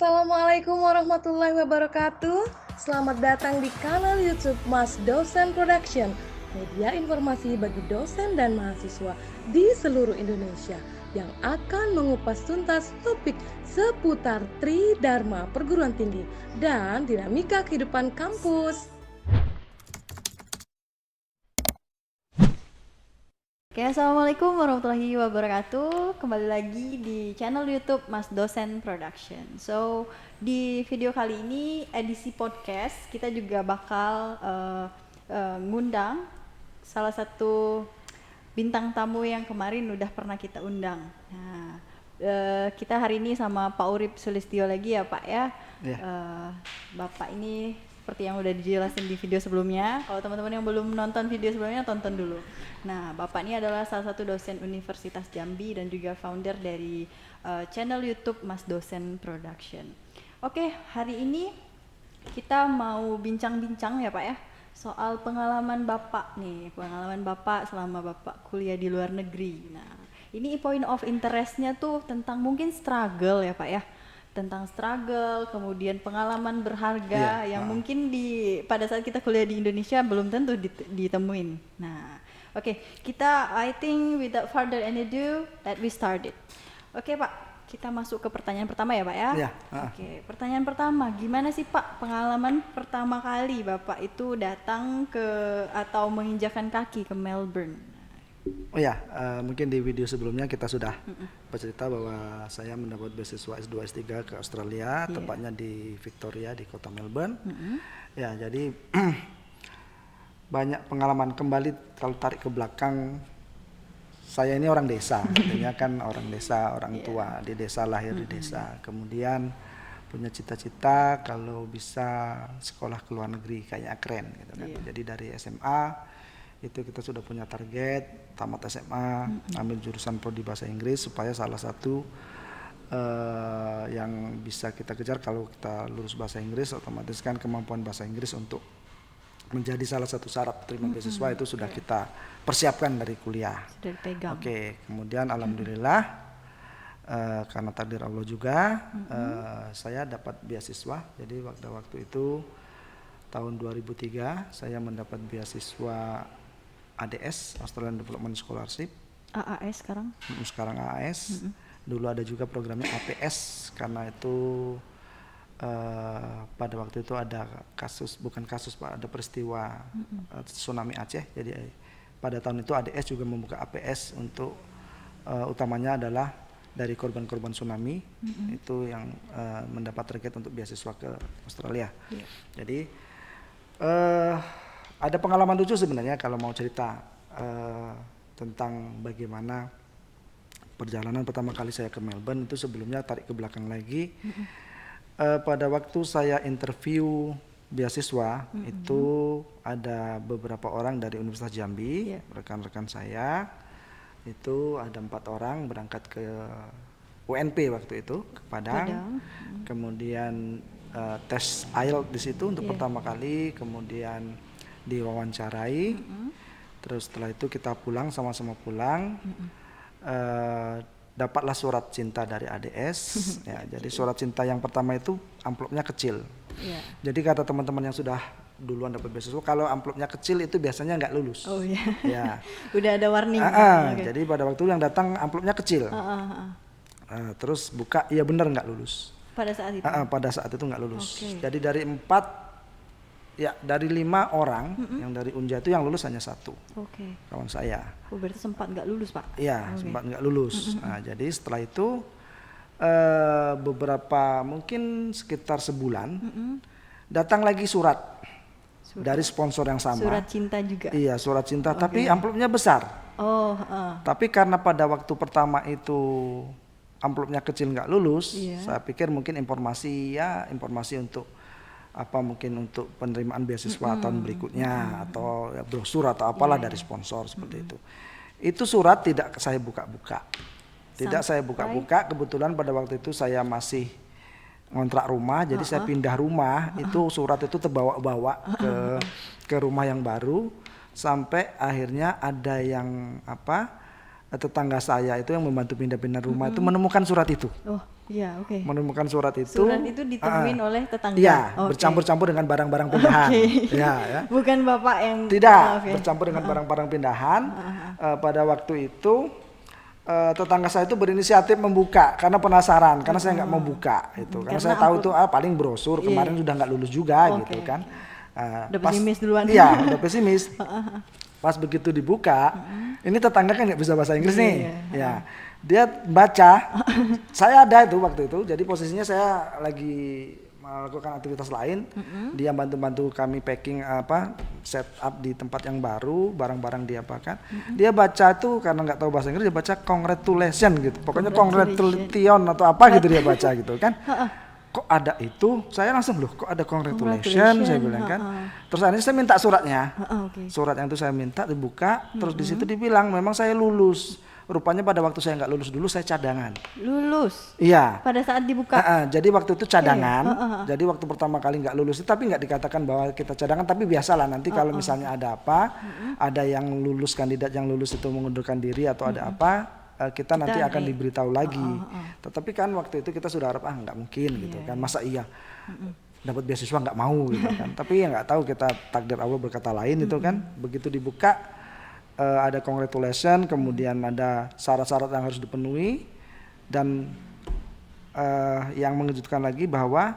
Assalamualaikum warahmatullahi wabarakatuh. Selamat datang di kanal YouTube Mas Dosen Production, media informasi bagi dosen dan mahasiswa di seluruh Indonesia yang akan mengupas tuntas topik seputar Tridharma Perguruan Tinggi dan dinamika kehidupan kampus. Oke, assalamualaikum warahmatullahi wabarakatuh. Kembali lagi di channel YouTube Mas Dosen Production. So, di video kali ini edisi podcast kita juga bakal ngundang salah satu bintang tamu yang kemarin udah pernah kita undang. Nah, kita hari ini sama Pak Urip Sulistyo lagi ya Pak ya. Bapak ini seperti yang udah dijelasin di video sebelumnya. Kalau teman-teman yang belum nonton video sebelumnya, tonton dulu. Nah, Bapak ini adalah salah satu dosen Universitas Jambi dan juga founder dari channel YouTube Mas Dosen Production. Oke, hari ini kita mau bincang-bincang ya Pak ya, soal pengalaman Bapak nih, pengalaman Bapak selama Bapak kuliah di luar negeri. Nah, ini point of interest-nya tuh tentang mungkin struggle ya Pak ya, tentang struggle, kemudian pengalaman berharga yang mungkin pada saat kita kuliah di Indonesia belum tentu ditemuin. Nah, oke, kita I think without further ado, let we start it. Oke Pak, kita masuk ke pertanyaan pertama ya Pak ya. Oke, pertanyaan pertama, gimana sih Pak pengalaman pertama kali Bapak itu datang ke atau menginjakan kaki ke Melbourne? Mungkin di video sebelumnya kita sudah bercerita bahwa saya mendapat beasiswa S2 S3 ke Australia, tepatnya di Victoria di kota Melbourne. Ya, jadi banyak pengalaman. Kembali kalau tarik ke belakang, saya ini orang desa, artinya kan orang desa, orang tua di desa, lahir di desa. Kemudian punya cita-cita kalau bisa sekolah ke luar negeri, kayaknya keren gitu kan. Jadi dari SMA itu kita sudah punya target tamat SMA, ambil jurusan prodi bahasa Inggris supaya salah satu yang bisa kita kejar kalau kita lulus bahasa Inggris, otomatis kan kemampuan bahasa Inggris untuk menjadi salah satu syarat terima beasiswa itu sudah kita persiapkan dari kuliah. Sudah dipegang. Oke, kemudian alhamdulillah karena takdir Allah juga saya dapat beasiswa. Jadi waktu itu tahun 2003 saya mendapat beasiswa ADS, Australian Development Scholarship. AAS sekarang? Sekarang AAS. Dulu ada juga programnya APS karena itu pada waktu itu ada ada peristiwa tsunami Aceh. Jadi pada tahun itu ADS juga membuka APS untuk utamanya adalah dari korban-korban tsunami itu yang mendapat target untuk beasiswa ke Australia. Jadi ada pengalaman lucu sebenarnya kalau mau cerita tentang bagaimana perjalanan pertama kali saya ke Melbourne. Itu sebelumnya tarik ke belakang lagi. Pada waktu saya interview beasiswa itu ada beberapa orang dari Universitas Jambi, rekan-rekan saya. Itu ada 4 orang berangkat ke UNP waktu itu ke Padang. Kemudian tes IELTS di situ untuk pertama kali, kemudian diwawancarai. Terus setelah itu kita pulang, sama-sama pulang. Dapatlah surat cinta dari ADS. Jadi surat cinta yang pertama itu amplopnya kecil. Jadi kata teman-teman yang sudah duluan dapat beasiswa, kalau amplopnya kecil itu biasanya nggak lulus. Udah ada warning. Jadi pada waktu yang datang amplopnya kecil. Terus buka, iya benar nggak lulus. Pada saat itu? Pada saat itu nggak lulus. Jadi dari 5 orang yang dari Unja itu yang lulus hanya 1. Kawan saya. Berarti sempat nggak lulus Pak? Iya, sempat nggak lulus. Nah, jadi setelah itu beberapa mungkin sekitar sebulan datang lagi surat dari sponsor yang sama. Surat cinta juga? Iya, surat cinta, tapi amplopnya besar. Tapi karena pada waktu pertama itu amplopnya kecil nggak lulus, saya pikir mungkin informasi untuk mungkin untuk penerimaan beasiswa tahun berikutnya atau brosur atau apalah dari sponsor seperti itu. Itu surat tidak saya buka-buka. Kebetulan pada waktu itu saya masih ngontrak rumah, jadi saya pindah rumah. Itu surat itu terbawa-bawa ke rumah yang baru sampai akhirnya ada yang tetangga saya itu yang membantu pindah-pindah rumah itu menemukan surat itu. Iya, oke. Menemukan surat itu. Surat itu ditemuin oleh tetangga. Iya, Oke. bercampur-campur dengan barang-barang pindahan. Oke. Iya, ya. Bukan bapak yang Tidak, oke. bercampur dengan barang-barang pindahan. Pada waktu itu tetangga saya itu berinisiatif membuka karena penasaran, karena saya nggak mau buka itu, karena saya tahu itu paling brosur kemarin sudah nggak lulus juga gitu kan. Udah pesimis duluan. Iya, udah pesimis. Pas begitu dibuka, ini tetangga kan nggak bisa bahasa Inggris nih, ya. Dia baca, saya ada itu waktu itu, jadi posisinya saya lagi melakukan aktivitas lain, dia bantu-bantu kami packing setup di tempat yang baru, barang-barang dia apakan. Dia baca tuh karena nggak tahu bahasa Inggris, dia baca congratulation gitu, pokoknya congratulation atau apa gitu dia baca gitu kan. Kok ada itu? Saya langsung loh, kok ada congratulation? Saya bilang kan. Terus akhirnya saya minta suratnya, surat yang itu saya minta dibuka, terus di situ dibilang memang saya lulus. Rupanya pada waktu saya nggak lulus dulu saya cadangan. Lulus? Iya. Pada saat dibuka? Jadi waktu itu cadangan. Jadi waktu pertama kali nggak lulus itu, tapi nggak dikatakan bahwa kita cadangan, tapi biasalah nanti kalau misalnya ada apa, ada yang lulus, kandidat yang lulus itu mengundurkan diri atau ada apa, kita nanti akan diberitahu lagi. Tetapi kan waktu itu kita sudah harap nggak mungkin gitu kan, masa iya dapat beasiswa nggak mau gitu kan. Tapi ya nggak tahu, kita takdir Allah berkata lain itu kan. Begitu dibuka ada congratulation, kemudian ada syarat-syarat yang harus dipenuhi, dan yang mengejutkan lagi bahwa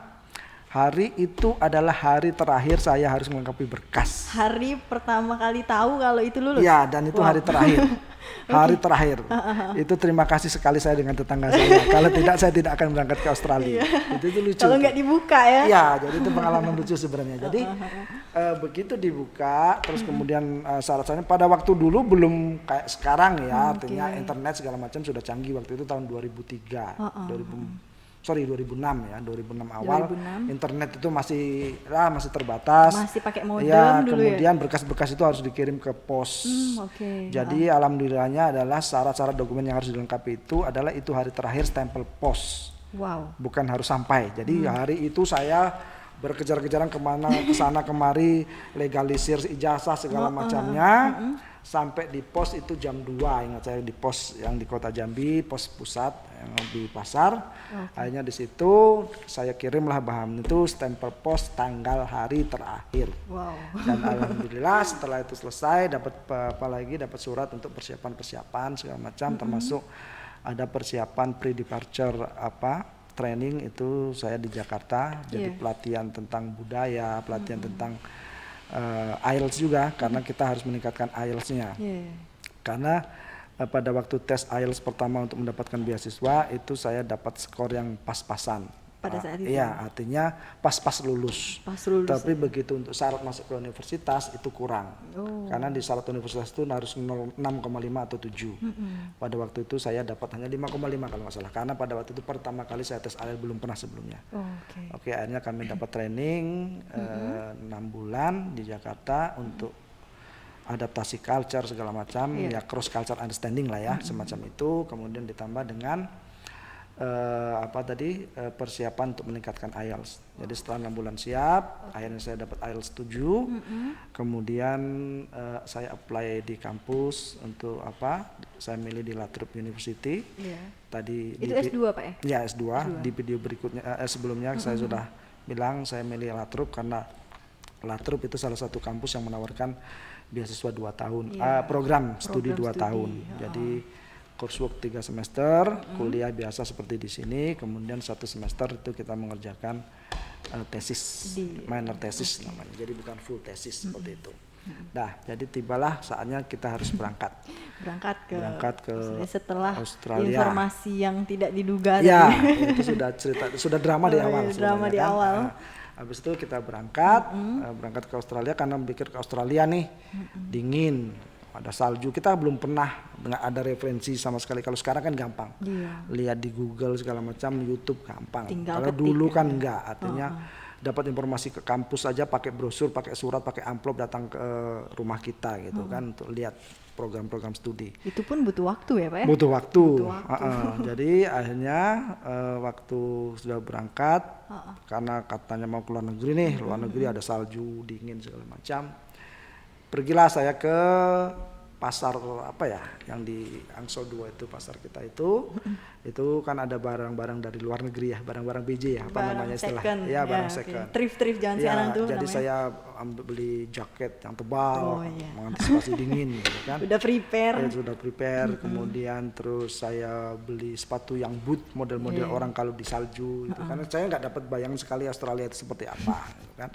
hari itu adalah hari terakhir saya harus melengkapi berkas. Hari pertama kali tahu kalau itu lulus? Ya, dan itu hari terakhir. Hari terakhir. Itu terima kasih sekali saya dengan tetangga saya. Kalau tidak, saya tidak akan berangkat ke Australia. Itu lucu. Kalau nggak dibuka ya? Iya, jadi itu pengalaman lucu sebenarnya. Jadi begitu dibuka, terus kemudian syarat-syaratnya pada waktu dulu belum kayak sekarang ya, artinya internet segala macam sudah canggih. Waktu itu tahun 2003, 2006 ya, 2006 awal. 2006. Internet itu masih terbatas. Masih pakai modem ya, dulu kemudian ya? berkas-berkas itu harus dikirim ke pos. Jadi alhamdulillahnya adalah syarat-syarat dokumen yang harus dilengkapi itu adalah itu hari terakhir stempel pos. Wow. Bukan harus sampai. Jadi hari itu saya berkejar-kejaran kemana, kesana kemari, legalisir ijazah segala macamnya. Sampai di pos itu jam 2, ingat saya, di pos yang di Kota Jambi, pos pusat yang di pasar. Akhirnya di situ saya kirimlah bahan itu stempel pos tanggal hari terakhir. Wow. Dan alhamdulillah setelah itu selesai dapat dapat surat untuk persiapan segala macam, termasuk ada persiapan pre-departure training itu saya di Jakarta. Jadi pelatihan tentang budaya, pelatihan tentang IELTS juga, karena kita harus meningkatkan IELTS-nya. Karena pada waktu tes IELTS pertama untuk mendapatkan beasiswa itu saya dapat skor yang pas-pasan. Pada saat itu? Iya, artinya pas-pas lulus. Pas lulus. Tapi begitu untuk syarat masuk ke universitas itu kurang. Karena di syarat universitas itu harus 6,5 atau 7. Pada waktu itu saya dapat hanya 5,5 kalau nggak salah. Karena pada waktu itu pertama kali saya tes IELTS, belum pernah sebelumnya. Oke, akhirnya kami dapat training 6 bulan di Jakarta untuk adaptasi culture segala macam, ya cross culture understanding lah ya, semacam itu. Kemudian ditambah dengan persiapan untuk meningkatkan IELTS. Jadi setelah 6 bulan siap, akhirnya saya dapat IELTS 7. Kemudian saya apply di kampus untuk saya milih di La Trobe University. Tadi itu S2 Pak ya? Ya, S2. Di video berikutnya sebelumnya saya sudah bilang saya milih La Trobe karena La Trobe itu salah satu kampus yang menawarkan beasiswa 2 tahun, program studi 2 tahun. Jadi coursework 3 semester, kuliah biasa seperti di sini, kemudian 1 semester itu kita mengerjakan tesis, minor tesis namanya. Jadi bukan full tesis seperti itu. Nah, jadi tibalah saatnya kita harus berangkat ke setelah Australia. Informasi yang tidak diduga. Ya, itu sudah drama di awal. Drama di awal. Habis itu kita berangkat ke Australia karena pikir ke Australia nih dingin, ada salju, kita belum pernah nggak ada referensi sama sekali. Kalau sekarang kan gampang, lihat di Google segala macam, YouTube gampang. Kalau dulu kan enggak, artinya dapat informasi ke kampus aja pakai brosur, pakai surat, pakai amplop datang ke rumah kita gitu kan untuk lihat program-program studi. Itu pun butuh waktu ya Pak ya? Butuh waktu. Jadi akhirnya waktu sudah berangkat, karena katanya mau ke luar negeri nih, luar negeri ada salju, dingin segala macam. Pergilah saya ke pasar apa ya yang di Angsol 2 itu pasar kita itu kan ada barang-barang dari luar negeri ya, barang-barang BJ ya, apa Barang namanya istilah second. ya, barang oke. second. Thrift zaman Ya, sekarang tuh jadi namanya. saya beli jaket yang tebal, Oh, iya. mengantisipasi dingin gitu kan. Udah prepare. Sudah prepare, kemudian terus saya beli sepatu yang boot model-model orang kalau di salju gitu. Karena saya nggak dapat bayangan sekali Australia itu seperti apa gitu kan.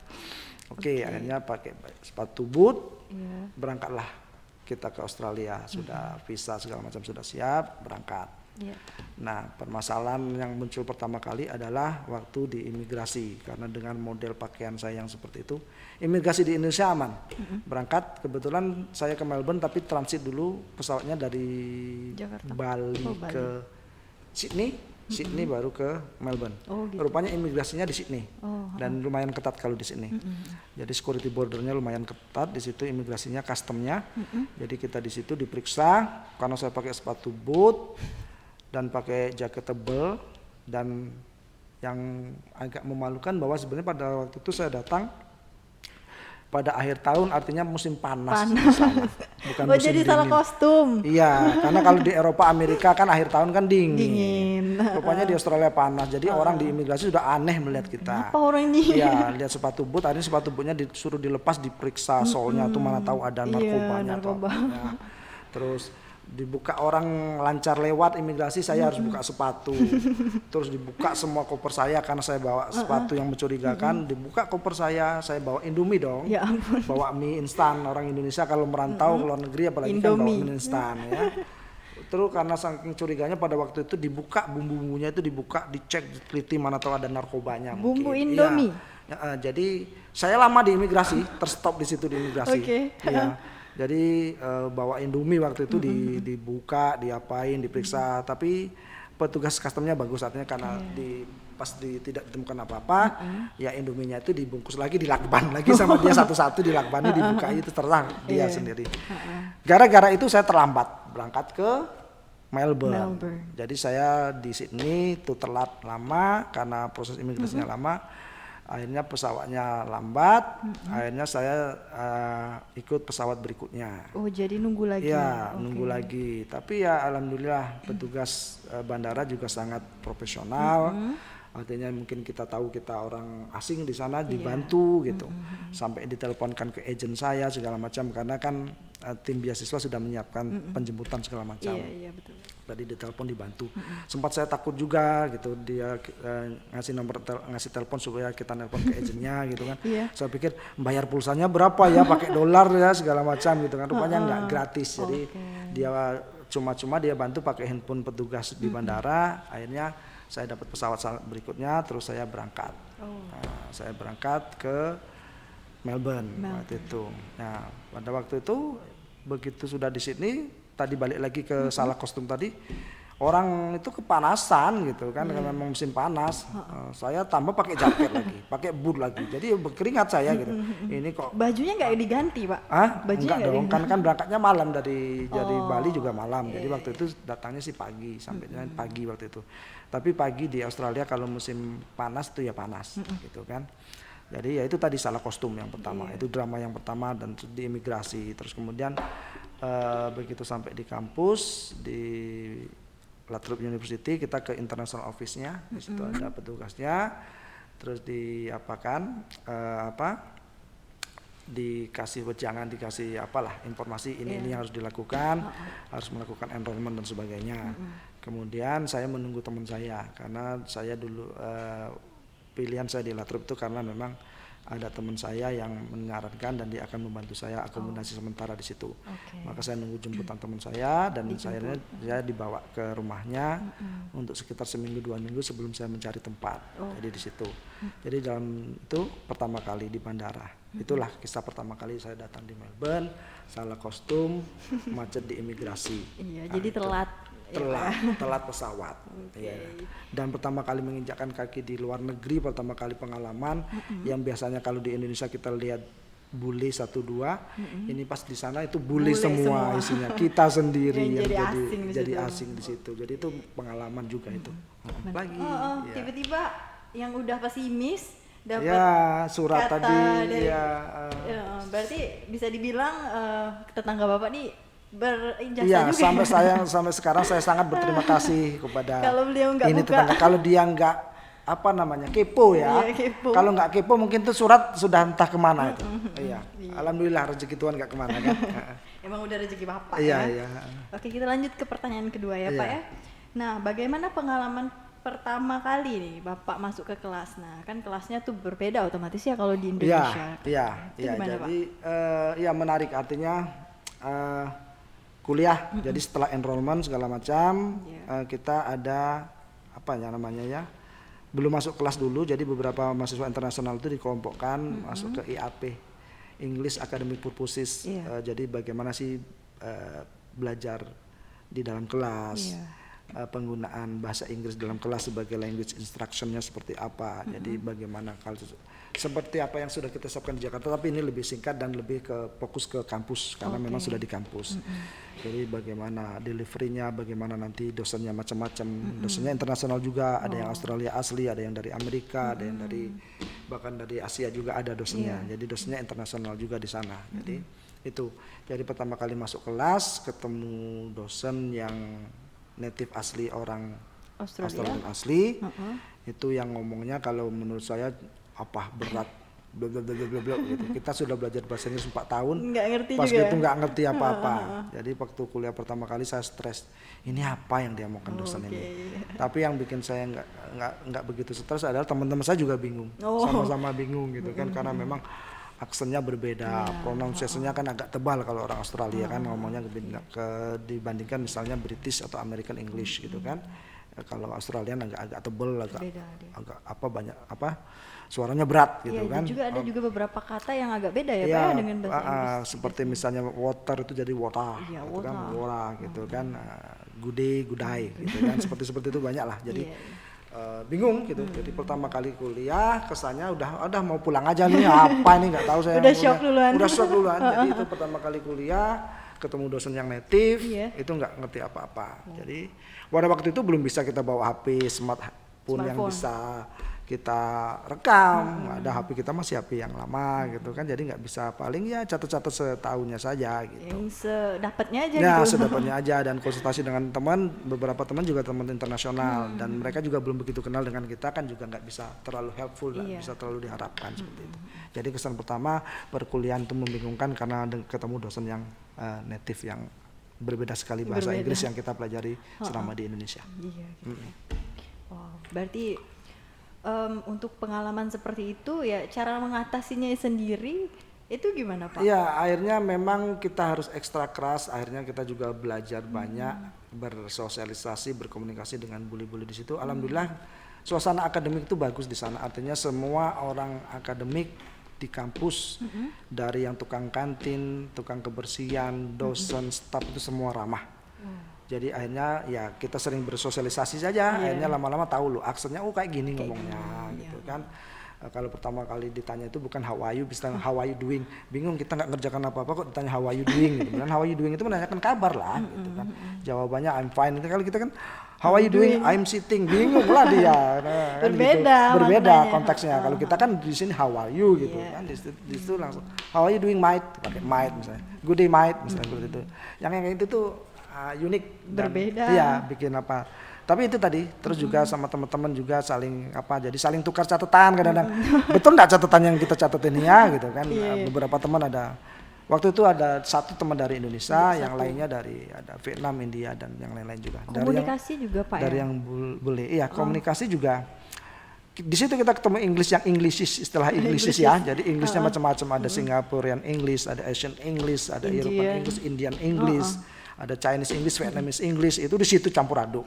Oke, akhirnya pakai sepatu boot, berangkatlah kita ke Australia, sudah visa segala macam sudah siap, berangkat. Iya. Nah, permasalahan yang muncul pertama kali adalah waktu di imigrasi, karena dengan model pakaian saya yang seperti itu, imigrasi di Indonesia aman. Berangkat, kebetulan saya ke Melbourne tapi transit dulu pesawatnya dari Jakarta. Bali Oh, Bali. ke Sydney baru ke Melbourne. Oh, gitu. Rupanya imigrasinya di Sydney Oh, dan lumayan ketat kalau di Sydney. Jadi security bordernya lumayan ketat, di situ imigrasinya, customnya. Jadi kita di situ diperiksa karena saya pakai sepatu boot dan pakai jaket tebal, dan yang agak memalukan bahwa sebenarnya pada waktu itu saya datang pada akhir tahun, artinya musim panas di sana, bukan Oh, musim jadi dingin. salah kostum. Iya, karena kalau di Eropa, Amerika kan akhir tahun kan dingin. Dingin. Rupanya di Australia panas, jadi orang di imigrasi sudah aneh melihat kita. Apa orang ini? Iya, lihat sepatu boot, akhirnya sepatu bootnya disuruh dilepas, diperiksa solnya tuh mana tahu ada narkobanya atau narkoba. apanya. Terus dibuka, orang lancar lewat imigrasi, saya harus buka sepatu. Terus dibuka semua koper saya karena saya bawa sepatu yang mencurigakan. Dibuka koper saya bawa Indomie dong. Ya ampun. Bawa mie instan, orang Indonesia kalau merantau ke luar negeri apalagi kan bawa Indomie. mie instan ya. Terus karena saking curiganya pada waktu itu dibuka bumbu-bumbunya itu dibuka, dicek, diteliti mana tahu ada narkobanya. Bumbu mungkin. Indomie? Ya, jadi saya lama di imigrasi, terstop di situ di imigrasi. Oke. Iya. Jadi bawa Indomie waktu itu dibuka, diapain, diperiksa, tapi petugas customnya bagus, artinya karena pas tidak ditemukan apa-apa, ya Indominya itu dibungkus lagi, dilakban lagi sama dia satu-satu, dilakbannya dibuka, itu terang dia sendiri. Gara-gara itu saya terlambat berangkat ke Melbourne. Jadi saya di Sydney itu telat lama karena proses imigrasinya lama. Akhirnya pesawatnya lambat, akhirnya saya ikut pesawat berikutnya. Oh, jadi nunggu lagi. Iya, Oke. nunggu lagi. Tapi ya alhamdulillah petugas bandara juga sangat profesional. Artinya mungkin kita tahu kita orang asing di sana, dibantu gitu. Sampai diteleponkan ke agen saya segala macam, karena kan tim beasiswa sudah menyiapkan penjemputan segala macam. Iya, betul. Tadi ditelepon, dibantu. Sempat saya takut juga gitu, dia ngasih telepon supaya kita nelpon ke agennya gitu kan. Saya pikir bayar pulsanya berapa ya, pakai dolar ya segala macam gitu kan. Rupanya nggak gratis. Jadi dia cuma-cuma dia bantu pakai handphone petugas di bandara. Akhirnya saya dapat pesawat berikutnya, terus saya berangkat. Saya berangkat ke Melbourne waktu itu. Nah, pada waktu itu begitu sudah di Sydney, tadi balik lagi ke salah kostum tadi, orang itu kepanasan gitu kan, karena memang musim panas. Saya tambah pakai jaket lagi, pakai boot lagi, jadi berkeringat saya gitu. Ini kok Bajunya nggak diganti, Pak? enggak dong, kan berangkatnya malam dari Bali juga malam. Jadi waktu itu datangnya sih pagi, sampainya pagi waktu itu. Tapi pagi di Australia kalau musim panas tuh ya panas gitu kan. Jadi ya itu tadi salah kostum yang pertama, itu drama yang pertama, dan di imigrasi. Terus kemudian begitu sampai di kampus di Latrobe University, kita ke international office-nya, di situ ada petugasnya. Terus dikasih wejangan, dikasih apalah informasi ini yang harus dilakukan, harus melakukan enrollment dan sebagainya. Kemudian saya menunggu teman saya, karena saya dulu pilihan saya di Latrobe itu karena memang ada teman saya yang menyarankan dan dia akan membantu saya akomodasi sementara di situ. Maka saya nunggu jemputan teman saya, dan saya dibawa ke rumahnya untuk sekitar seminggu 2 minggu sebelum saya mencari tempat. Jadi di situ. Jadi dalam itu pertama kali di bandara. Itulah kisah pertama kali saya datang di Melbourne, salah kostum, macet di imigrasi. Iya, jadi telat pesawat. Ya. Dan pertama kali menginjakkan kaki di luar negeri, pertama kali pengalaman yang biasanya kalau di Indonesia kita lihat bule 1-2, ini pas di sana itu bule semua isinya, kita sendiri yang jadi asing di situ. Jadi itu pengalaman juga itu. Lagi tiba-tiba yang udah pesimis dapat surat kata tadi dari, berarti bisa dibilang tetangga Bapak nih berijazah Iya, juga. sampai sekarang saya sangat berterima kasih kepada Kalau beliau nggak ini buka. tetangga. Kalau dia nggak apa namanya kepo ya. Iya, kepo. Kalau nggak kepo mungkin tuh surat sudah entah kemana itu. Iya. Alhamdulillah rezeki Tuhan nggak kemana kan. Emang udah rezeki Bapak Iya, ya. iya. Oke, kita lanjut ke pertanyaan kedua ya, Iya. Pak ya. Nah, bagaimana pengalaman pertama kali nih Bapak masuk ke kelas? Nah, kan kelasnya tuh berbeda otomatis ya kalau di Iya, Indonesia. iya, Itu iya. gimana, Jadi ya menarik artinya kuliah. Jadi setelah enrollment segala macam Iya. kita ada apa ya namanya ya? Belum masuk kelas dulu. Jadi beberapa mahasiswa internasional itu dikelompokkan masuk ke IAP, English Academic Purposes. Iya. Jadi bagaimana sih belajar di dalam kelas. Iya. Penggunaan bahasa Inggris dalam kelas sebagai language instructionnya seperti apa. Jadi bagaimana kalau seperti apa yang sudah kita siapkan di Jakarta, tapi ini lebih singkat dan lebih fokus ke kampus karena memang sudah di kampus. Jadi bagaimana deliverynya, bagaimana nanti dosennya macam-macam. Dosennya internasional juga, ada yang Australia asli, ada yang dari Amerika, ada yang dari bahkan dari Asia juga ada dosennya. Jadi dosennya internasional juga di sana. Jadi itu. Jadi pertama kali masuk kelas ketemu dosen yang native asli orang Australian asli, itu yang ngomongnya kalau menurut saya apa berat, bla bla bla bla bla gitu. Kita sudah belajar bahasa Inggris 4 tahun, Nggak ngerti pas juga. gitu nggak ngerti apa-apa. Jadi waktu kuliah pertama kali saya stres, ini apa yang dia maukan dosen ini. Tapi yang bikin saya nggak begitu stres adalah teman-teman saya juga bingung, sama-sama bingung gitu kan, karena memang aksennya berbeda, pronunciation-nya kan agak tebal kalau orang Australia kan ngomongnya dibandingkan misalnya British atau American English gitu kan. Kalau Australian agak tebal, agak apa banyak apa suaranya berat gitu Iya, kan. ada juga beberapa kata yang agak beda ya, Pak Ya, ya dengan bahasa Inggris. seperti misalnya water itu jadi water, Iya, gitu kan, water. water gitu kan, gudai gitu kan, seperti itu banyak lah. Jadi bingung gitu. Jadi pertama kali kuliah kesannya udah mau pulang aja nih, apa ini nggak tahu saya. Udah shock duluan. Udah shock duluan. Jadi itu pertama kali kuliah ketemu dosen yang native, Iya. itu nggak ngerti apa-apa. Jadi pada waktu itu belum bisa kita bawa HP smartphone yang bisa kita rekam, nggak ada HP, kita masih HP yang lama gitu kan, jadi nggak bisa, paling ya catat-catat setahunnya saja gitu. Yang sedapatnya aja Ya gitu. sedapatnya aja, dan konsultasi dengan teman, beberapa teman juga teman internasional, dan mereka juga belum begitu kenal dengan kita kan, juga nggak bisa terlalu helpful, nggak bisa terlalu diharapkan seperti itu. Jadi kesan pertama perkuliahan itu membingungkan karena ketemu dosen yang native yang berbeda sekali bahasa Inggris yang kita pelajari selama di Indonesia. Iya. Gitu. Wow, berarti untuk pengalaman seperti itu ya cara mengatasinya sendiri itu gimana, Pak? Iya, akhirnya memang kita harus ekstra keras. Akhirnya kita juga belajar banyak, bersosialisasi, berkomunikasi dengan buli-buli di situ. Alhamdulillah, suasana akademik itu bagus di sana. Artinya semua orang akademik di kampus, dari yang tukang kantin, tukang kebersihan, dosen, staf itu semua ramah. Jadi akhirnya ya kita sering bersosialisasi saja. Akhirnya lama-lama tahu loh aksennya, oh kayak gini ngomongnya gitu kan. Kalau pertama kali ditanya itu bukan how are you, bisa how are you doing. Bingung, kita nggak ngerjakan apa-apa kok ditanya how are you doing gitu. Dan how are you doing itu menanyakan kabar lah gitu kan. Jawabannya I'm fine. Itu kalau kita kan how are you doing, I'm sitting. Bingung lah dia. Nah, Berbeda gitu. Berbeda maknanya. konteksnya. Kalau kita kan di sini how are you gitu kan. Di situ langsung how are you doing mate, pakai mate misalnya. Good day mate misalnya seperti itu. Yang itu tuh unik dan Berbeda. iya bikin apa, tapi itu tadi terus juga sama teman-teman juga saling apa, jadi saling tukar catatan kadang-kadang. Betul nggak catatan yang kita catetin ya gitu kan. Beberapa teman ada, waktu itu ada satu teman dari Indonesia, yang lainnya dari ada Vietnam, India, dan yang lain-lain juga. Komunikasi juga, Pak, dari ya? yang boleh iya komunikasi juga. Di situ kita ketemu English yang Englishish, istilah Englishish ya. Jadi Englishnya macam-macam, ada Singaporean English, ada Asian English, ada European English, Indian English, ada Chinese English, Vietnamese English, itu di situ campur aduk.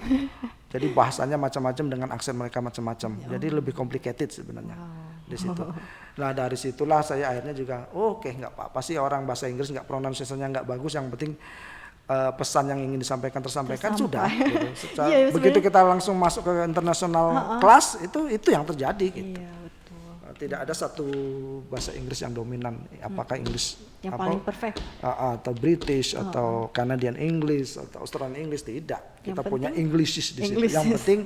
Jadi bahasanya macam-macam dengan aksen mereka macam-macam. Jadi lebih complicated sebenarnya di situ. Nah dari situlah saya akhirnya juga, oke, nggak apa-apa sih orang bahasa Inggris nggak pronunciation-nya nggak bagus, yang penting pesan yang ingin disampaikan tersampaikan sudah. Gitu. Begitu kita langsung masuk ke internasional kelas, itu yang terjadi. Gitu. Iya, betul. Tidak ada satu bahasa Inggris yang dominan. Apakah Inggris yang paling perfect atau British atau Canadian English atau Australian English, tidak. Kita punya Englishish di situ. Yang penting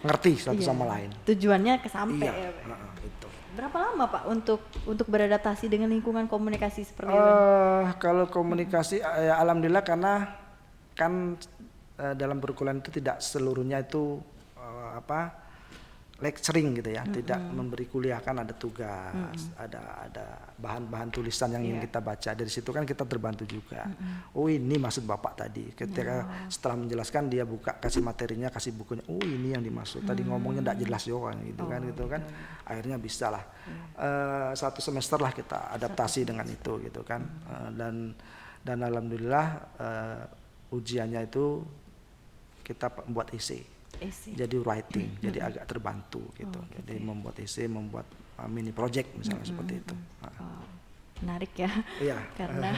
ngerti satu sama lain. Tujuannya kesampai iya, ya, Pak. itu. Berapa lama Pak untuk beradaptasi dengan lingkungan komunikasi seperti itu? Kalau komunikasi ya alhamdulillah karena kan dalam perkuliahan itu tidak seluruhnya itu lecturing gitu ya, tidak memberi kuliah, kan ada tugas, ada bahan-bahan tulisan yang ingin kita baca. Dari situ kan kita terbantu juga. Oh ini maksud Bapak tadi. Ketika setelah menjelaskan dia buka, kasih materinya, kasih bukunya. Oh ini yang dimaksud. Tadi ngomongnya tidak jelas juga gitu kan. Akhirnya bisa lah. 1 semester lah kita adaptasi dengan itu gitu kan. Dan alhamdulillah ujiannya itu kita buat essay. Jadi writing, jadi agak terbantu gitu. Jadi membuat essay, membuat mini project misalnya seperti itu. Menarik ya. Iya. Karena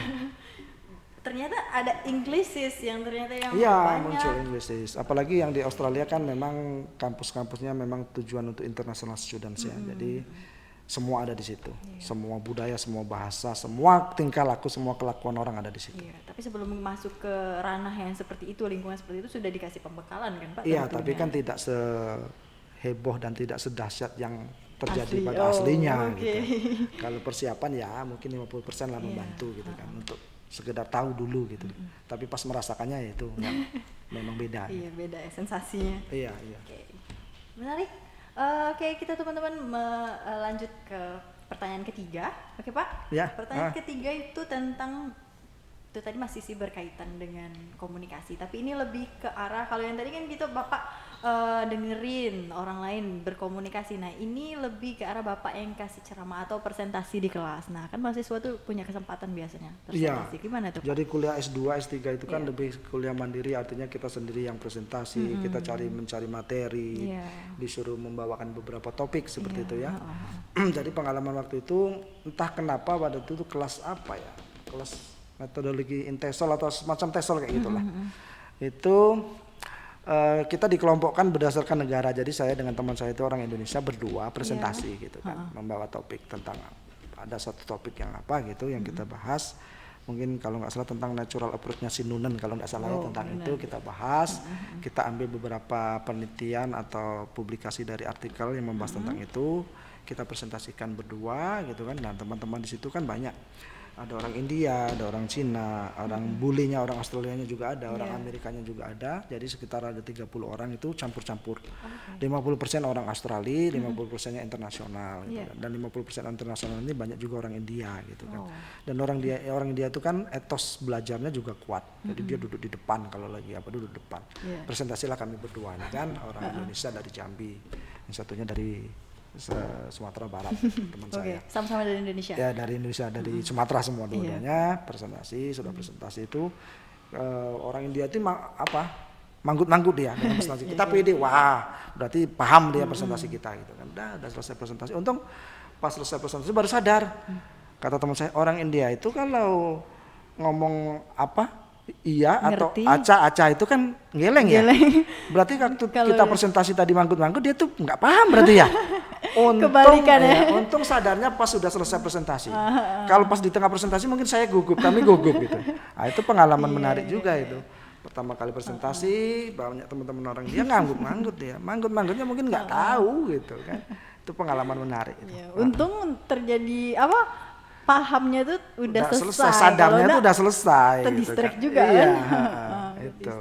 ternyata ada Englishes yang ternyata yang iya, banyak. muncul Englishes. Apalagi yang di Australia kan memang kampus-kampusnya memang tujuan untuk international students ya. Jadi semua ada di situ. Semua budaya, semua bahasa, semua tingkah laku, semua kelakuan orang ada di situ. Iya, tapi sebelum masuk ke ranah yang seperti itu, lingkungan seperti itu sudah dikasih pembekalan kan Pak? Iya, tapi kan tidak seheboh dan tidak sedahsyat yang terjadi Asli. pada aslinya Okay. gitu. Kalau persiapan ya mungkin 50% lah membantu gitu kan, untuk sekedar tahu dulu gitu. Tapi pas merasakannya ya itu memang beda. Iya, beda ya sensasinya. Iya. Oke. Menarik. Oke, kita teman-teman lanjut ke pertanyaan ketiga. Oke Pak? Ya. Pertanyaan ketiga itu tentang, itu tadi masih sih berkaitan dengan komunikasi, tapi ini lebih ke arah, kalau yang tadi kan gitu Bapak dengerin orang lain berkomunikasi. Nah ini lebih ke arah Bapak yang kasih ceramah atau presentasi di kelas. Nah kan mahasiswa tuh punya kesempatan biasanya presentasi. Gimana tuh Pak? Jadi kuliah S2, S3 itu kan lebih kuliah mandiri, artinya kita sendiri yang presentasi, kita mencari materi, disuruh membawakan beberapa topik seperti itu ya. Jadi pengalaman waktu itu entah kenapa pada itu kelas apa ya, kelas metodologi Intesol atau semacam Tesol kayak gitulah. Itu kita dikelompokkan berdasarkan negara. Jadi saya dengan teman saya itu orang Indonesia berdua presentasi gitu kan, membawa topik tentang ada satu topik yang apa gitu yang kita bahas. Mungkin kalau nggak salah tentang natural approach-nya si Noonan, kalau nggak salah tentang itu kita bahas. Kita ambil beberapa penelitian atau publikasi dari artikel yang membahas tentang itu, kita presentasikan berdua gitu kan. Nah teman-teman di situ kan banyak. Ada orang India, ada orang Cina, orang bulinya, orang Australianya juga ada, orang Amerikanya juga ada. Jadi sekitar ada 30 orang itu campur-campur. 50% orang Australia, 50%-nya internasional gitu kan. Dan 50% internasional ini banyak juga orang India gitu kan. Dan orang India itu kan etos belajarnya juga kuat. Jadi dia duduk di depan kalau lagi duduk depan. Presentasilah kami berdua nih kan, orang Indonesia dari Jambi, yang satunya dari Sumatera Barat, teman saya. Sama-sama dari Indonesia. Ya dari Indonesia, dari Sumatera semua dua-duanya presentasi. Sudah presentasi itu orang India itu manggut-manggut dia dengan presentasi. Kita pede, wah berarti paham dia presentasi kita gitu kan. Udah selesai presentasi. Untung pas selesai presentasi baru sadar. Kata teman saya, orang India itu kalau ngomong iya Ngerti. atau aca itu kan geleng ya. Berarti waktu kita presentasi tadi manggut-manggut dia tuh nggak paham berarti ya. Kebalikan ya. Untung sadarnya pas sudah selesai presentasi. Kalau pas di tengah presentasi mungkin saya kami gugup gitu. Nah, itu pengalaman menarik juga itu. Pertama kali presentasi banyak teman-teman orang dia nganggut-nganggut ya. Manggut-manggutnya mungkin nggak tahu gitu kan. Itu pengalaman menarik itu. Untung terjadi pahamnya tuh udah selesai. Sadarnya tuh udah selesai. Terdistract gitu juga. Iya, itu.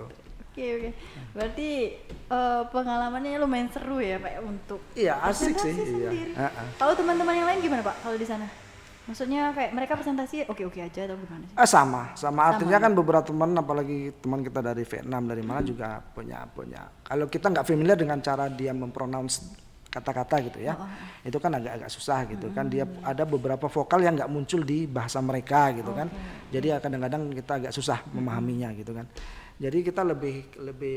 Oke. Berarti pengalamannya lumayan seru ya Pak untuk asik sih. Sendiri. Kalau teman-teman yang lain gimana Pak kalau di sana? Maksudnya kayak mereka presentasi oke-oke aja atau gimana sih? Sama artinya kan beberapa teman, apalagi teman kita dari Vietnam dari mana juga punya. Kalau kita nggak familiar dengan cara dia mempronounce kata-kata gitu ya, itu kan agak susah gitu kan. Dia ada beberapa vokal yang nggak muncul di bahasa mereka gitu kan. Jadi kadang-kadang kita agak susah memahaminya gitu kan. Jadi kita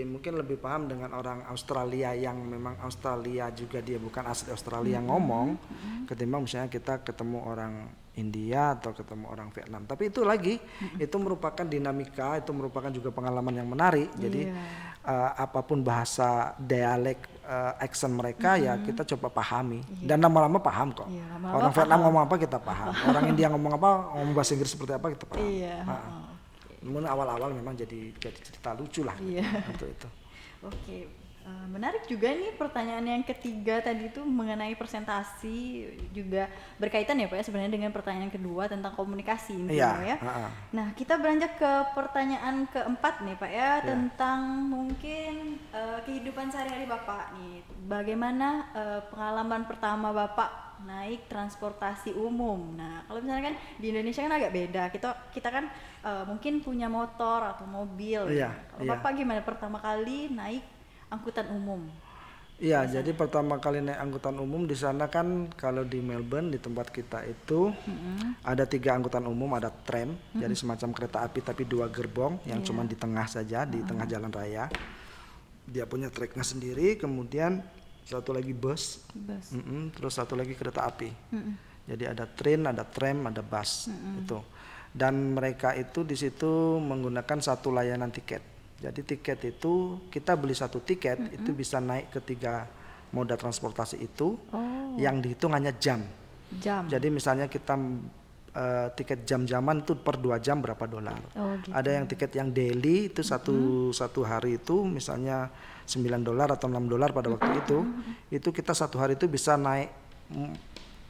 mungkin lebih paham dengan orang Australia yang memang Australia juga dia bukan asli Australia yang ngomong, ketimbang misalnya kita ketemu orang India atau ketemu orang Vietnam. Tapi itu lagi, itu merupakan dinamika, itu merupakan juga pengalaman yang menarik. Jadi apapun bahasa dialek accent mereka ya kita coba pahami. Dan lama-lama paham kok. Orang Vietnam ngomong apa kita paham. Orang India ngomong apa, ngomong bahasa Inggris seperti apa kita paham. Namun awal-awal memang jadi cerita lucu lah untuk itu. Oke. Menarik juga nih pertanyaan yang ketiga tadi itu mengenai presentasi, juga berkaitan ya Pak ya sebenarnya dengan pertanyaan kedua tentang komunikasi intinya ya. Nah, kita beranjak ke pertanyaan keempat nih Pak ya, tentang mungkin kehidupan sehari-hari Bapak nih. Bagaimana pengalaman pertama Bapak naik transportasi umum? Nah, kalau misalnya kan di Indonesia kan agak beda. Kita kan mungkin punya motor atau mobil. Kalau Bapak gimana pertama kali naik angkutan umum? Iya, jadi pertama kali naik angkutan umum di sana kan, kalau di Melbourne di tempat kita itu ada 3 angkutan umum, ada tram, jadi semacam kereta api tapi 2 gerbong yang cuma di tengah saja, di tengah jalan raya. Dia punya treknya sendiri, kemudian satu lagi bus. Terus satu lagi kereta api. Jadi ada train, ada tram, ada bus itu. Dan mereka itu di situ menggunakan satu layanan tiket. Jadi tiket itu kita beli satu tiket itu bisa naik ke 3 moda transportasi itu, yang dihitung hanya jam. Jadi misalnya kita tiket jam-jaman itu per 2 jam berapa dolar. Gitu. Ada yang tiket yang daily itu satu hari itu misalnya $9 atau $6 pada waktu itu kita satu hari itu bisa naik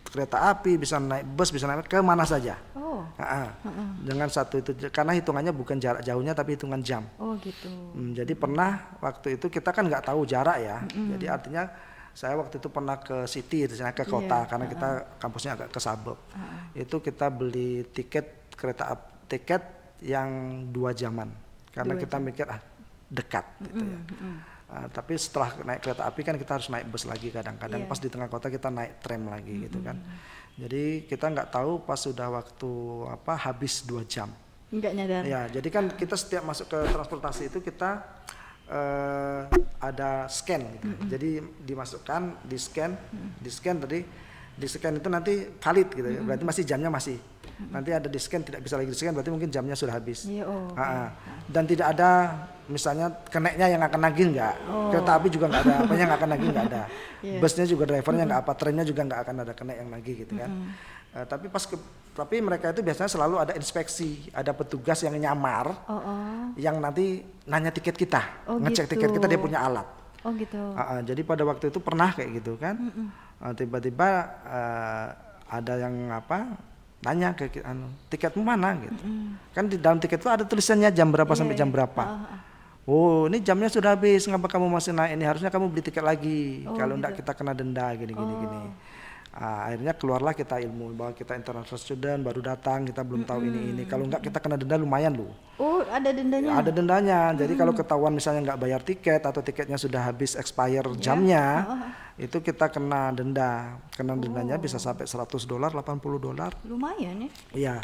kereta api, bisa naik bus, bisa naik ke mana saja. Dengan satu itu, karena hitungannya bukan jarak jauhnya tapi hitungan jam. Gitu. Jadi pernah waktu itu kita kan nggak tahu jarak ya. Jadi artinya saya waktu itu pernah ke city, ke kota, karena kita kampusnya agak ke suburb. Itu kita beli tiket tiket yang 2 jaman, karena kita mikir dekat gitu ya. Tapi setelah naik kereta api kan kita harus naik bus lagi kadang-kadang. Pas di tengah kota kita naik tram lagi gitu kan. Jadi kita nggak tahu pas sudah waktu habis 2 jam. Nggak nyadar. Ya, jadi kan kita setiap masuk ke transportasi itu kita ada scan gitu. Jadi dimasukkan, di scan tadi, di scan itu nanti valid gitu. Berarti masih jamnya masih. Nanti ada di scan, tidak bisa lagi di scan, berarti mungkin jamnya sudah habis. Dan tidak ada misalnya keneknya yang akan nagih nggak. Kereta api juga nggak ada, apanya yang akan nagih nggak ada. Busnya juga drivernya nggak apa, trennya juga nggak akan ada kenek yang nagih gitu kan. Tapi mereka itu biasanya selalu ada inspeksi, ada petugas yang nyamar, yang nanti nanya tiket kita, ngecek tiket kita, dia punya alat. Jadi pada waktu itu pernah kayak gitu kan. Tiba-tiba ada yang nanya ke tiketmu mana gitu. Kan di dalam tiket itu ada tulisannya jam berapa sampai jam berapa. Oh, ini jamnya sudah habis, ngapa kamu masih naik ini? Harusnya kamu beli tiket lagi. Kalau enggak kita kena denda gini. Akhirnya keluarlah kita ilmu bahwa kita international student baru datang, kita belum tahu ini. Kalau enggak kita kena denda lumayan loh. Ada dendanya? Ada dendanya. Jadi kalau ketahuan misalnya nggak bayar tiket atau tiketnya sudah habis expire jamnya, itu kita kena denda. Kena dendanya bisa sampai $100, $80. Lumayan ya? Iya.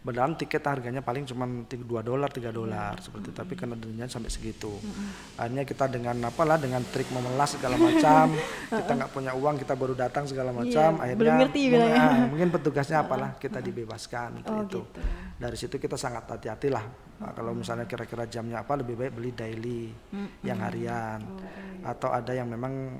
Padahal tiket harganya paling cuma $2, $3 seperti itu. Tapi kena dendanya sampai segitu. Akhirnya kita dengan dengan trik memelas segala macam, kita nggak punya uang, kita baru datang segala macam. Akhirnya belum ngerti bilangnya. mungkin petugasnya apalah, kita dibebaskan itu. Dari situ kita sangat hati-hati lah. Kalau misalnya kira-kira jamnya lebih baik beli daily yang harian, atau ada yang memang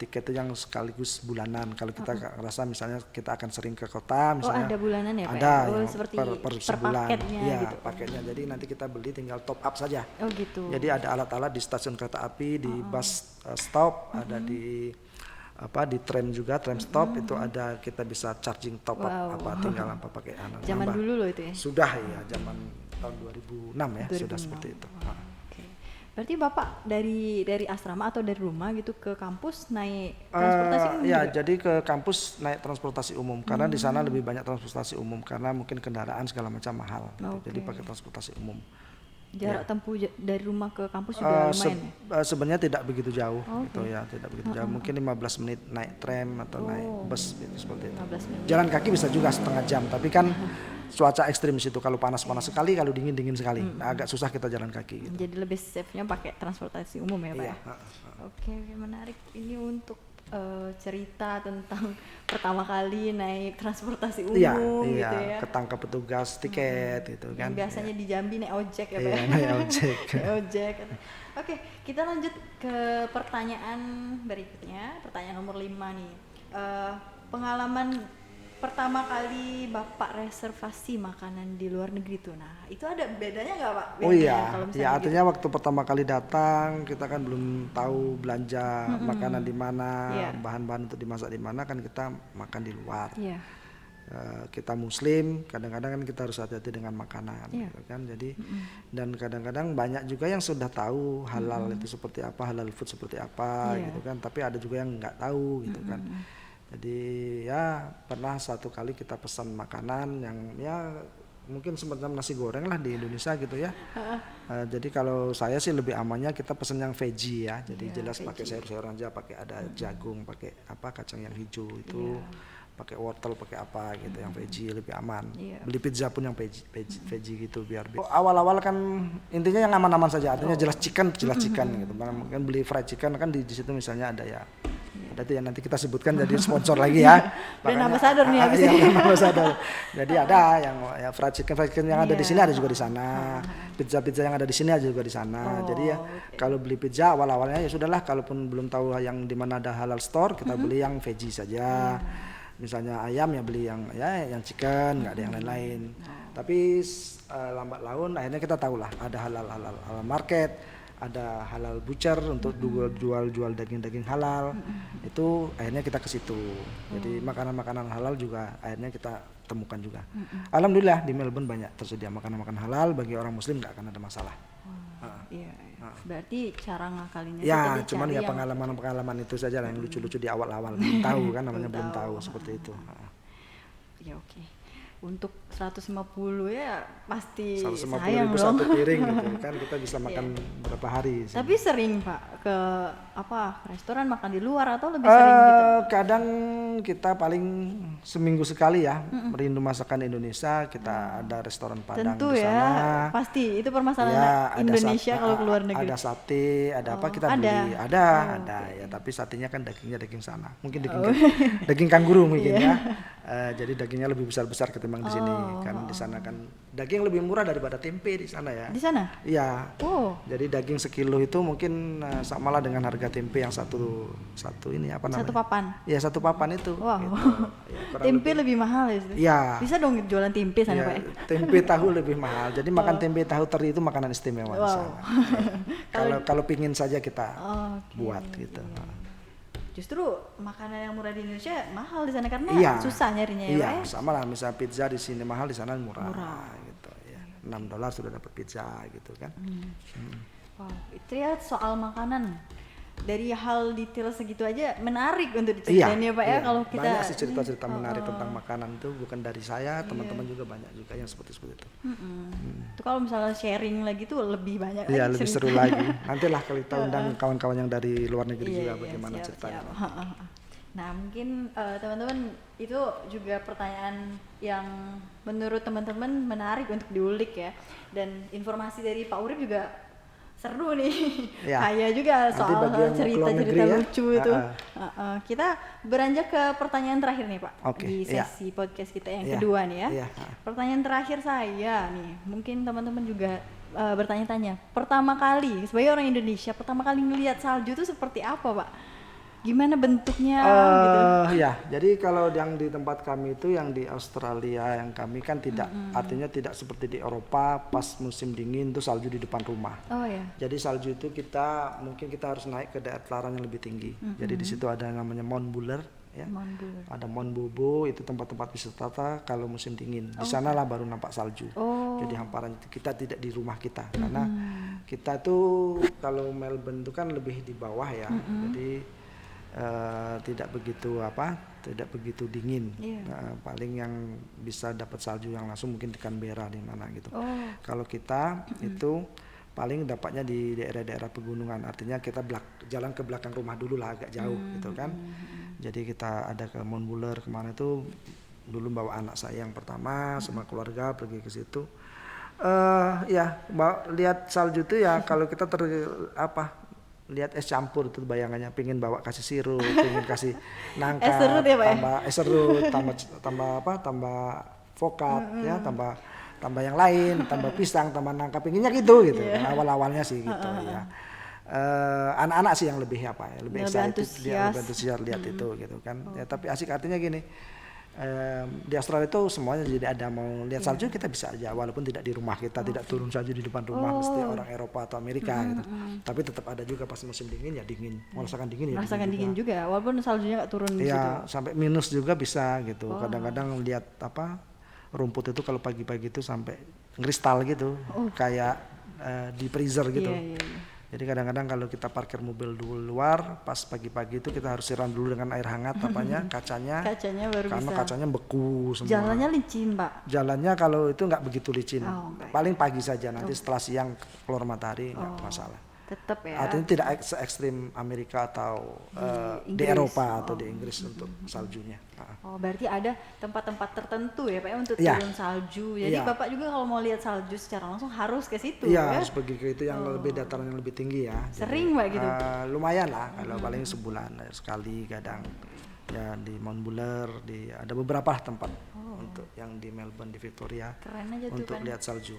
tiket itu yang sekaligus bulanan. Kalau kita rasa misalnya kita akan sering ke kota misalnya, ada bulanan ya Pak? Ada seperti per sebulan paketnya gitu. Paketnya. Jadi nanti kita beli tinggal top up saja. Gitu. Jadi ada alat-alat di stasiun kereta api, di bus stop, ada di tram juga, tram stop itu ada, kita bisa charging top up tinggal pakai zaman nambah. Dulu loh itu ya? Sudah ya, zaman tahun 2006 ya, 2006. Sudah seperti itu. Berarti Bapak dari asrama atau dari rumah gitu ke kampus naik transportasi umum ya, juga? jadi ke kampus naik transportasi umum karena di sana lebih banyak transportasi umum karena mungkin kendaraan segala macam mahal gitu. Jadi pakai transportasi umum. Jarak tempuh dari rumah ke kampus juga lumayan ya? Sebenarnya tidak begitu jauh gitu ya, tidak begitu jauh. Mungkin 15 menit naik tram atau naik bus gitu, seperti itu. Jalan kaki bisa juga setengah jam, tapi kan cuaca ekstrim di situ, kalau panas-panas sekali, kalau dingin-dingin sekali. Agak susah kita jalan kaki gitu. Jadi lebih safe-nya pakai transportasi umum ya, Pak? Iya. Oke, menarik. Ini untuk cerita tentang pertama kali naik transportasi umum gitu ya. Ketangkap petugas tiket gitu kan. Yang biasanya di Jambi naik ojek ya Pak? Iya, naik ojek. Naik ojek. Oke, kita lanjut ke pertanyaan berikutnya, pertanyaan nomor 5 nih. Pengalaman pertama kali Bapak reservasi makanan di luar negeri tuh, nah itu ada bedanya nggak Pak? Oh Bedanya iya, kalau ya misalnya artinya waktu pertama kali datang kita kan belum tahu belanja makanan di mana, Iya. bahan-bahan untuk dimasak di mana, kan kita makan di luar. gitu. Iya. Kita Muslim, kadang-kadang kan kita harus hati-hati dengan makanan, Iya. gitu kan. Jadi dan kadang-kadang banyak juga yang sudah tahu halal itu seperti apa, halal food seperti apa, Iya. gitu kan. Tapi ada juga yang nggak tahu, gitu kan. Jadi ya pernah satu kali kita pesan makanan yang ya mungkin semacam nasi goreng lah di Indonesia gitu ya. Jadi kalau saya sih lebih amannya kita pesan yang veggie ya. Jadi Iya, jelas pakai veggie. sayur-sayuran aja, pakai ada jagung, pakai apa kacang yang hijau itu, pakai wortel, pakai apa gitu yang veggie lebih aman. Iya. Beli pizza pun yang veggie gitu biar awal-awal kan intinya yang aman-aman saja. Artinya jelas chicken gitu. Kan beli fried chicken kan di situ misalnya ada ya. Berarti ya nanti kita sebutkan jadi sponsor lagi ya. Brand ambassador nih habis iya, ini. brand ambassador. Jadi ada yang ya fried chicken yang ada di Iya. sini ada juga di sana. Pizza yang ada di sini ada juga di sana. Jadi ya kalau beli pizza awal-awalnya ya sudahlah, kalaupun belum tahu yang di mana ada halal store, kita beli yang veggie saja. Misalnya ayam ya beli yang chicken, nggak ada yang lain-lain. Tapi lambat laun akhirnya kita tahu lah ada halal market, ada halal butcher untuk jual daging-daging halal. Itu akhirnya kita ke situ. Jadi makanan-makanan halal juga akhirnya kita temukan juga. Alhamdulillah di Melbourne banyak tersedia makanan-makanan halal, bagi orang muslim nggak akan ada masalah. Iya. Berarti cara ngakalinnya Ya, tadi cuman cari ya yang- pengalaman-pengalaman itu saja lah yang lucu-lucu di awal-awal. Belum tahu kan namanya belum tahu seperti itu. Ya oke. Untuk 150 ya pasti 150 sayang ribu dong. satu piring gitu kan, kita bisa makan berapa hari sih. Tapi sering Pak ke restoran makan di luar atau lebih sering gitu? Kadang kita paling seminggu sekali ya merindu masakan Indonesia, kita ada restoran Padang Tentu di ya, sana. pasti itu permasalahan Ya, ada Indonesia kalau keluar negeri. ada sate, ada apa kita ada. beli, ada ya, tapi satenya kan dagingnya daging sana, mungkin daging kanguru mungkin ya. Jadi dagingnya lebih besar-besar ketimbang di sini, kan di sana kan daging lebih murah daripada tempe di sana ya. Di sana? Iya. Oh, Jadi daging sekilo itu mungkin sama lah dengan harga tempe yang satu ini apa namanya? satu papan. Ya satu papan itu. Wow. Gitu. Ya, kurang Tempe lebih mahal ya? Sih? Iya. Bisa dong jualan tempe sana Iya, Pak ya? tempe tahu lebih mahal. Jadi makan tempe tahu teri itu makanan istimewa di sana. Ya. Kalau pingin saja kita Oke, buat gitu. Justru makanan yang murah di Indonesia mahal di sana karena Iya. susah nyarinya ya Iya, Pak ya? sama lah misalnya pizza di sini mahal, di sana murah, gitu ya. $6 sudah dapat pizza gitu kan. Wow, itu ya soal makanan. Dari hal detail segitu aja menarik untuk diceritain ya Pak ya kalau kita banyak sih cerita-cerita menarik tentang makanan itu, bukan dari saya, teman-teman juga banyak juga yang seperti itu. Itu kalau misalnya sharing lagi tuh lebih banyak Iya, lagi lebih cerita. seru lagi. Nantilah kalau kita undang kawan-kawan yang dari luar negeri Iya, juga iya, bagaimana siap, ceritanya. siap. Nah mungkin teman-teman itu juga pertanyaan yang menurut teman-teman menarik untuk diulik ya, dan informasi dari Pak Urip juga seru nih. Ya. Kaya juga Nanti soal bagi yang mau keluar cerita-cerita negeri ya. lucu itu. Kita beranjak ke pertanyaan terakhir nih Pak, Oke, di iya. sesi podcast kita yang Iya, kedua nih ya. iya. Pertanyaan terakhir saya nih, mungkin teman-teman juga bertanya-tanya, pertama kali sebagai orang Indonesia pertama kali ngelihat salju itu seperti apa Pak? Gimana bentuknya gitu? Ya, jadi kalau yang di tempat kami itu yang di Australia yang kami kan tidak, artinya tidak seperti di Eropa pas musim dingin itu salju di depan rumah. Oh ya. Jadi salju itu mungkin kita harus naik ke dataran yang lebih tinggi. Jadi di situ ada yang namanya Mount Buller ya. Mount Buller. Ada Mount Bobo, itu tempat-tempat wisata kalau musim dingin. Di sanalah baru nampak salju. Oh. Jadi hamparan itu kita tidak di rumah kita karena kita tuh kalau Melbourne itu kan lebih di bawah ya. Jadi tidak begitu dingin. Iya. Paling yang bisa dapat salju yang langsung mungkin di Canberra di mana gitu. Oh. Kalau kita itu paling dapatnya di daerah-daerah pegunungan, artinya kita jalan ke belakang rumah dulu lah, agak jauh gitu kan. Jadi kita ada ke Mount Buller kemana itu dulu bawa anak saya yang pertama sama keluarga pergi ke situ. Lihat salju itu ya kalau kita lihat es campur itu bayangannya, pingin bawa kasih sirup, pingin kasih nangka, Es serut ya, Pak ya? tambah es serut, tambah vokat ya, tambah yang lain, tambah pisang, tambah nangka, pinginnya gitu kan. Awal-awalnya sih gitu ya. Anak-anak sih yang lebih lebih excited, antusias. lebih antusias lihat itu gitu kan. Ya, tapi asik artinya gini. Di Australia itu semuanya jadi ada, mau lihat salju kita bisa aja walaupun tidak di rumah kita, tidak turun salju di depan rumah mesti orang Eropa atau Amerika gitu. Tapi tetap ada juga pas musim dingin ya dingin, merasakan dingin ya Merasakan dingin juga, walaupun saljunya nggak turun di situ. Iya, sampai minus juga bisa gitu. Kadang-kadang lihat apa rumput itu kalau pagi-pagi itu sampai kristal gitu, kayak di freezer gitu. Iya. Jadi kadang-kadang kalau kita parkir mobil dulu luar, pas pagi-pagi itu kita harus siram dulu dengan air hangat kacanya Baru karena bisa. kacanya beku semua. Jalannya licin, Pak. Jalannya kalau itu nggak begitu licin, baik. paling pagi saja, nanti setelah siang keluar matahari nggak masalah. Tetap ya. Artinya tidak se-ekstrim Amerika atau di Eropa atau di Inggris untuk saljunya. Oh, berarti ada tempat-tempat tertentu ya Pak ya untuk Iya. turun salju. Jadi Iya. Bapak juga kalau mau lihat salju secara langsung harus ke situ Iya, ya. harus pergi ke itu yang lebih dataran yang lebih tinggi ya. Sering Mbak gitu. Lumayan lah, kalau paling sebulan sekali kadang. Ya di Mount Buller, ada beberapa tempat untuk yang di Melbourne, di Victoria Keren aja tuh untuk kan. lihat salju.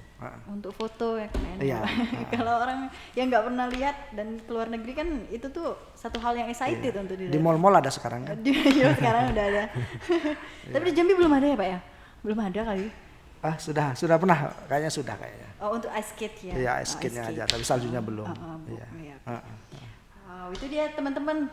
Untuk foto ya keren. Iya. Kalau orang yang nggak pernah lihat dan keluar negeri kan itu tuh satu hal yang excited untuk Di dilihat. mall-mall ada sekarang kan? Iya, sekarang udah ada. Tapi di Jambi belum ada ya Pak ya? Belum ada kali. Sudah pernah, kayaknya sudah kayaknya. Oh, untuk ice skate ya. Iya, ice skate-nya aja, tapi saljunya belum. Iya. Iya. Heeh. Itu dia teman-teman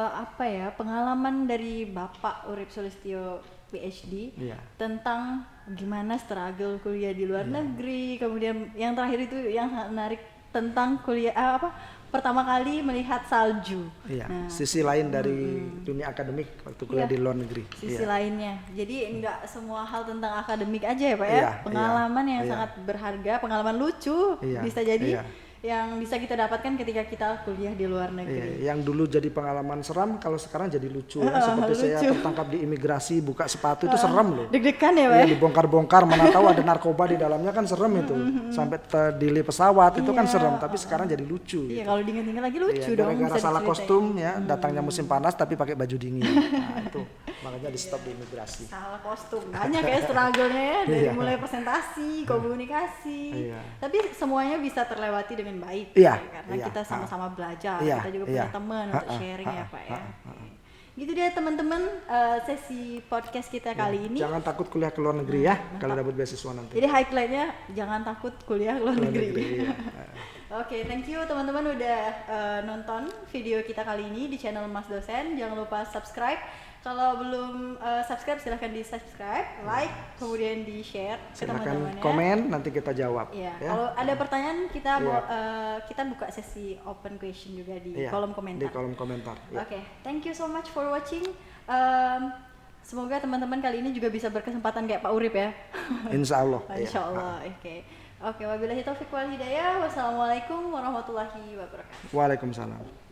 apa ya pengalaman dari Bapak Urip Sulistyo PhD Iya. tentang gimana struggle kuliah di luar negeri, kemudian yang terakhir itu yang sangat menarik tentang kuliah pertama kali melihat salju. Iya, Nah, sisi lain dari dunia akademik waktu kuliah Iya. di luar negeri. sisi Iya. lainnya. Jadi enggak semua hal tentang akademik aja ya Pak ya. Iya, Pengalaman yang iya. sangat berharga, pengalaman lucu Iya, bisa jadi iya. yang bisa kita dapatkan ketika kita kuliah di luar negeri. Iya, yang dulu jadi pengalaman seram, kalau sekarang jadi lucu ya. Seperti saya tertangkap di imigrasi, buka sepatu itu serem loh. Deg-degan ya Pak Iya, ya? dibongkar-bongkar, mana tahu ada narkoba di dalamnya kan serem itu. Sampai terdili pesawat itu kan serem, tapi sekarang jadi lucu. Iya, Gitu. kalau diingat-ingat lagi lucu Iya, dong. gara-gara bisa salah diceritain. kostum ya, datangnya musim panas tapi pakai baju dingin. Nah, itu makanya di stop di imigrasi. Salah kostum. Banyak ya struggle-nya ya dari Iya. mulai presentasi, komunikasi. Iya. Tapi semuanya bisa terlewati dengan baik. Iya, ya, karena iya, kita sama-sama belajar. iya, Kita juga iya. punya teman untuk sharing ya, Pak ya. Gitu dia teman-teman sesi podcast kita kali ini. Jangan takut kuliah ke luar negeri ya, kalau dapat beasiswa nanti. Jadi highlight-nya jangan takut kuliah ke luar Luar negeri. negeri, iya. Oke, thank you teman-teman udah nonton video kita kali ini di channel Mas Dosen. Jangan lupa subscribe. Kalau belum subscribe silahkan di subscribe, like, kemudian di share ke Silahkan teman-temannya. komen, nanti kita jawab. Iya. Ya. Kalau ada pertanyaan kita Iya. mau kita buka sesi open question juga di Iya, kolom Di komentar. kolom komentar. Ya. Oke, thank you so much for watching. Semoga teman-teman kali ini juga bisa berkesempatan kayak Pak Urip ya. Insya Allah. iya. Insya Allah. Oke, wabillahi taufiq wal hidayah. Wassalamualaikum warahmatullahi wabarakatuh. Waalaikumsalam.